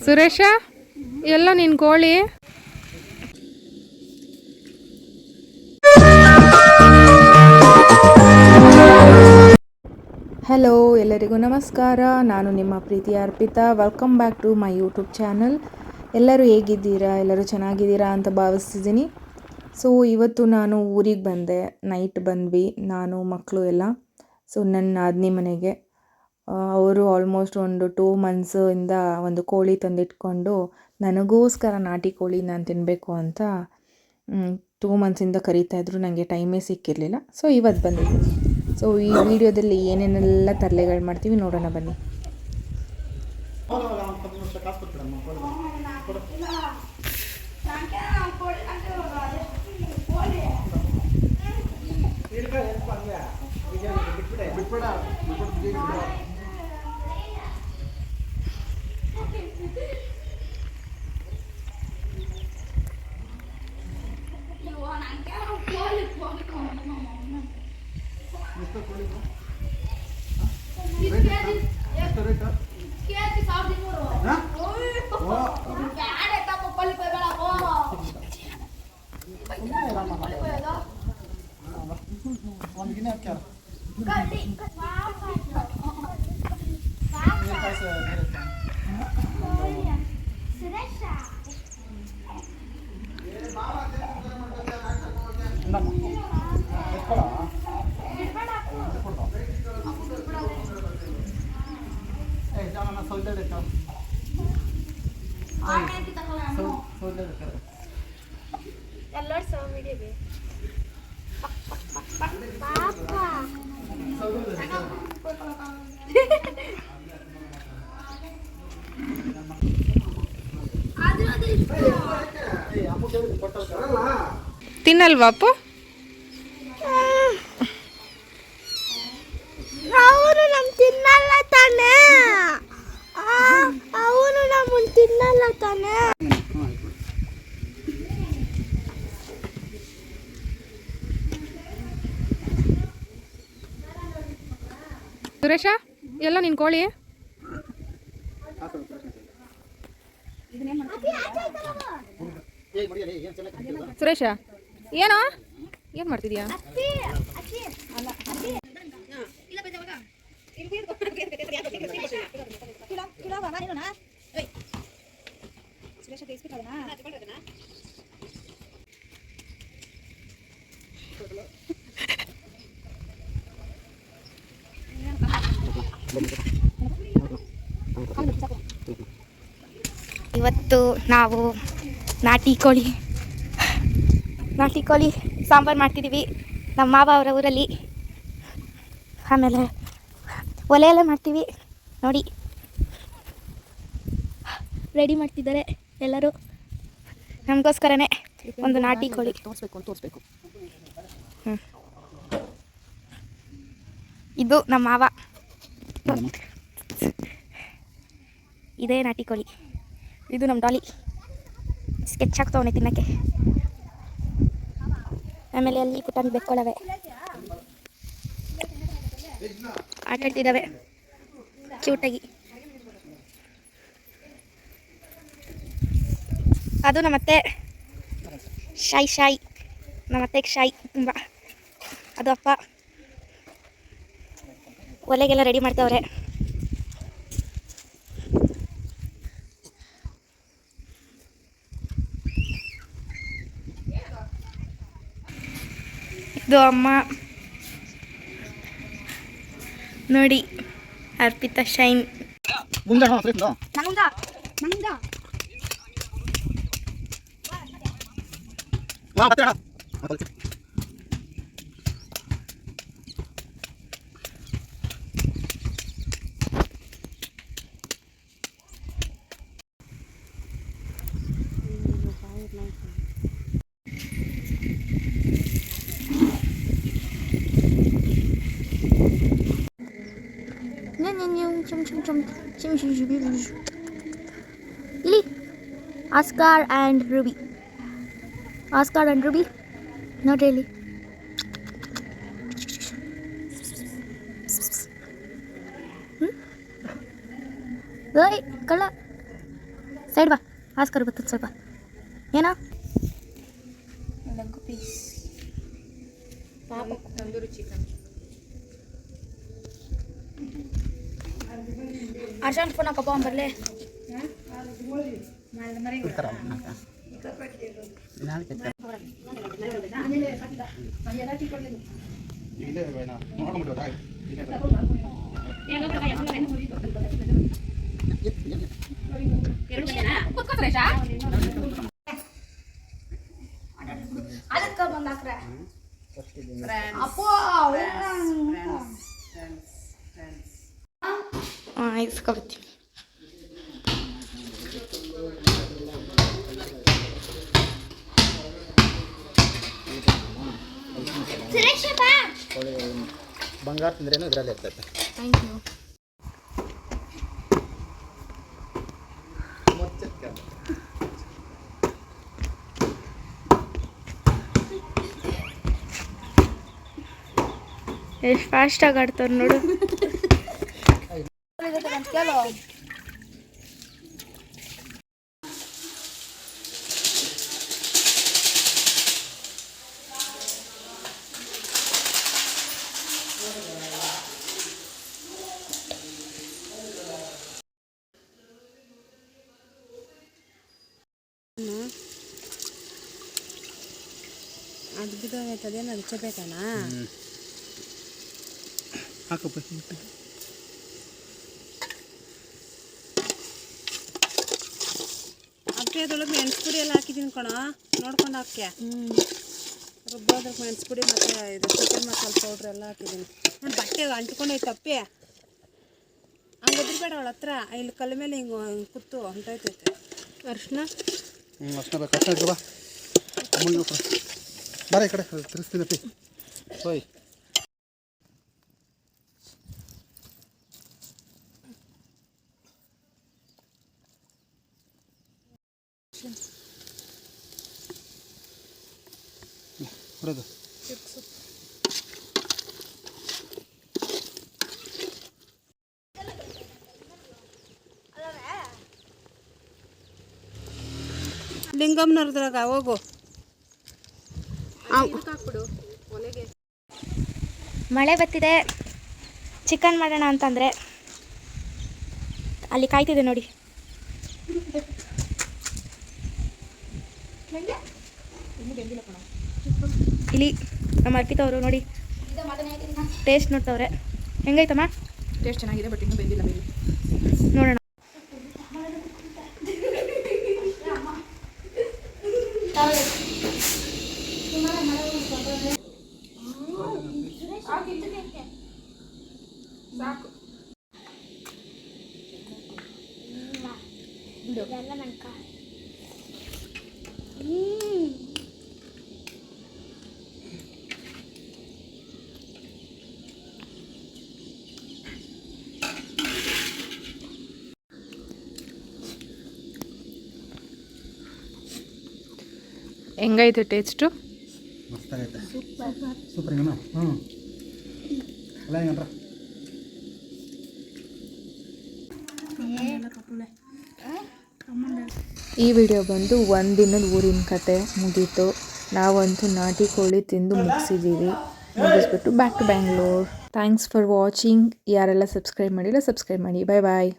ಸುರೇಶ ಎಲ್ಲ ನಿನ್ನ ಕೋಳಿ. ಹಲೋ, ಎಲ್ಲರಿಗೂ ನಮಸ್ಕಾರ. ನಾನು ನಿಮ್ಮ ಪ್ರೀತಿಯ Arpita. Welcome back to my YouTube channel. ಎಲ್ಲರೂ ಹೇಗಿದ್ದೀರಾ? ಎಲ್ಲರೂ ಚೆನ್ನಾಗಿದ್ದೀರಾ ಅಂತ ಭಾವಿಸ್ತಿದ್ದೀನಿ. ಸೊ ಇವತ್ತು ನಾನು ಊರಿಗೆ ಬಂದೆ. ನೈಟ್ ಬಂದ್ವಿ, ನಾನು ಮಕ್ಕಳು ಎಲ್ಲ. ಸೊ ನನ್ನ ನಾದಿನಿ ಮನೆಗೆ. ಅವರು ಆಲ್ಮೋಸ್ಟ್ ಒಂದು 2 ಮಂತ್ಸಿಂದ ಒಂದು ಕೋಳಿ ತಂದಿಟ್ಕೊಂಡು ನನಗೋಸ್ಕರ ನಾಟಿ ಕೋಳಿ ನಾನು ತಿನ್ನಬೇಕು ಅಂತ 2 ಮಂತ್ಸಿಂದ ಕರೀತಾಯಿದ್ರು. ನನಗೆ ಟೈಮೇ ಸಿಕ್ಕಿರಲಿಲ್ಲ. ಸೊ ಇವತ್ತು ಬಂದಿದ್ದೀನಿ. ಸೊ ಈ ವಿಡಿಯೋದಲ್ಲಿ ಏನೇನೆಲ್ಲ ತರಲೆಗಳು ಮಾಡ್ತೀವಿ ನೋಡೋಣ ಬನ್ನಿ. ತಿನ್ನಲ್ವಾ ಅಪ್ಪು? ಅವನು ನಮ್ಮ ತಿನ್ನಲ್ಲ ತಾನೆ. ಅವನು ನಮ್ಮನ್ನು ತಿನ್ನಲ್ಲ ತಾನೆ. ಸುರೇಶ ಎಲ್ಲ ನಿನ್ನ ಕೋಳಿ. ಸುರೇಶ ಏನೋ ಏನು ಮಾಡ್ತಿದ್ಯಾ? ಇವತ್ತು ನಾವು ನಾಟಿ ಕೋಳಿ ಸಾಂಬಾರು ಮಾಡ್ತಿದ್ದೀವಿ ನಮ್ಮ ಮಾವ ಅವರ ಊರಲ್ಲಿ. ಆಮೇಲೆ ಒಲೆಯಲ್ಲೇ ಮಾಡ್ತೀವಿ ನೋಡಿ. ರೆಡಿ ಮಾಡ್ತಿದ್ದಾರೆ ಎಲ್ಲರೂ. ನಮಗೋಸ್ಕರನೇ ಒಂದು ನಾಟಿ ಕೋಳಿ. ತೋರಿಸ್ಬೇಕು. ಇದು ನಮ್ಮ ಮಾವ. ಇದೇ ನಾಟಿ ಕೋಳಿ. ಇದು ನಮ್ಮ ಡಾಲಿ. ಸ್ಕೆಚ್ ಆಗ್ತವನೆ ತಿನ್ನೋಕ್ಕೆ. ಆಮೇಲೆ ಅಲ್ಲಿ ಪುಟಾಣಿ ಬೆಕ್ಕೊಳ್ಳವೆ ಆಟಾಡ್ತಿದ್ದಾವೆ ಕ್ಯೂಟಾಗಿ. ಅದು ನಮ್ಮತ್ತೆ ಶಾಯ್ ನಮ್ಮತ್ತೆಗೆ ಶಾಯ್ ತುಂಬ. ಅದು ಅಪ್ಪ ಒಲೆಗೆಲ್ಲ ರೆಡಿ ಮಾಡ್ತಾವ್ರೆ. ಇದು ಅಮ್ಮ ನೋಡಿ, Arpita Shine. Lily, Oscar and Ruby. Not really. Hey, kala. Side ಬಾ, ಆಸ್ಕರ್ ಬರ್ತದೆ ಸ್ವಲ್ಪ. ಏನೋ piece tandoori chicken. Urgent phone ಹಾಕಪ್ಪ ಬರಲೇ. ಅದಕ್ಕೆ ಬಂದಾಕ್ರೆ ಇಸ್ಕೊಬತ್ತೀನಿ. ಬಂಗಾರ ತಿಂದ್ರೇನು ಇದರಲ್ಲಿ ಇರ್ತೈತೆ. Thank you. ಎಷ್ಟು ಫಾಸ್ಟಾಗಿ ಆಡ್ತಾರೆ ನೋಡು. ಅದು ಬಿದ್ದೋಗೈತದೇನು ಅದು ಚಬೇಕಣ್ಣ ಹಾಕಪ್ಪ. ಅಕ್ಕೆ ಅದೊಳಗೆ ಮೆಣಸು ಪುಡಿ ಎಲ್ಲ ಹಾಕಿದ್ದೀನಿ ಕಣ, ನೋಡ್ಕೊಂಡು ಹಾಕ್ಯ. ರುಬ್ಬೋದಕ್ಕೆ ಮೆಣಸು ಪುಡಿ ಮತ್ತು ಇದು ಚಿಕನ್ ಮಸಾಲೆ ಪೌಡ್ರ್ ಎಲ್ಲ ಹಾಕಿದ್ದೀನಿ. ನಾನು ಬಟ್ಟೆ ಅಂಟ್ಕೊಂಡೈತೆ ಅಪ್ಪಿ, ಹಂಗೆ ಒದ್ರಬೇಡ ಅವಳ ಹತ್ರ. ಇಲ್ಲಿ ಕಲ್ಲ ಮೇಲೆ ಹಿಂಗೆ ಕುತ್ತು ಹೊಂಟೋಯ್ತೈತೆ. ಅರ್ಶಿನ ಅರ್ಶಿನ ಬೇಕು. ಅರ್ಶಿನ ಇಟ್ಕೊ ಬಾ. ಅಮ್ಮನಿಗೆ ಬಾರ ಈ ಕಡೆ ತಿರ್ಸ್ತೀನಿ ಅಪ್ಪಿ. ಹೋಯ್ ಹೊಡೆದು ಲಿಂಗಮ್ಮನವ್ರದ್ರಾಗ ಹೋಗು. ಮಳೆ ಬರ್ತಿದೆ, ಚಿಕನ್ ಮಾಡೋಣ ಅಂತಂದರೆ ಅಲ್ಲಿ ಕಾಯ್ತಿದೆ ನೋಡಿ. ಇಲ್ಲಿ ನಮ್ಮ ಅರ್ಪಿತವರು ನೋಡಿ ಟೇಸ್ಟ್ ನೋಡ್ತವ್ರೆ. ಹೆಂಗೈತಮ್ಮ? ಟೇಸ್ಟ್ ಚೆನ್ನಾಗಿದೆ, ಬಟ್ ಇನ್ನೂ ಬೆಂದಿಲ್ಲ. ನೋಡೋಣ. ಸಾಕು ಹೆಂಗೈತೆ ಟೇಸ್ಟು? ಮಸ್ತಾಗೈತೆ. ಸೂಪರ್ ಹಿಂಗಮ್ಮ. ಅಲ್ಲ ಹಿಂಗಂದ್ರ ಈ ವಿಡಿಯೋ ಬಂದು ಒಂದಿನದ ಊರಿನ ಕತೆ ಮುಗೀತು. ನಾವಂತೂ ನಾಟಿ ಕೋಳಿ ತಿಂದು ಮುಗಿಸ್ಬಿಟ್ಟು back to Bangalore. Thanks for watching. ಯಾರೆಲ್ಲ ಸಬ್ಸ್ಕ್ರೈಬ್ ಮಾಡಿಲ್ಲ ಸಬ್ಸ್ಕ್ರೈಬ್ ಮಾಡಿ. ಬಾಯ್ ಬಾಯ್.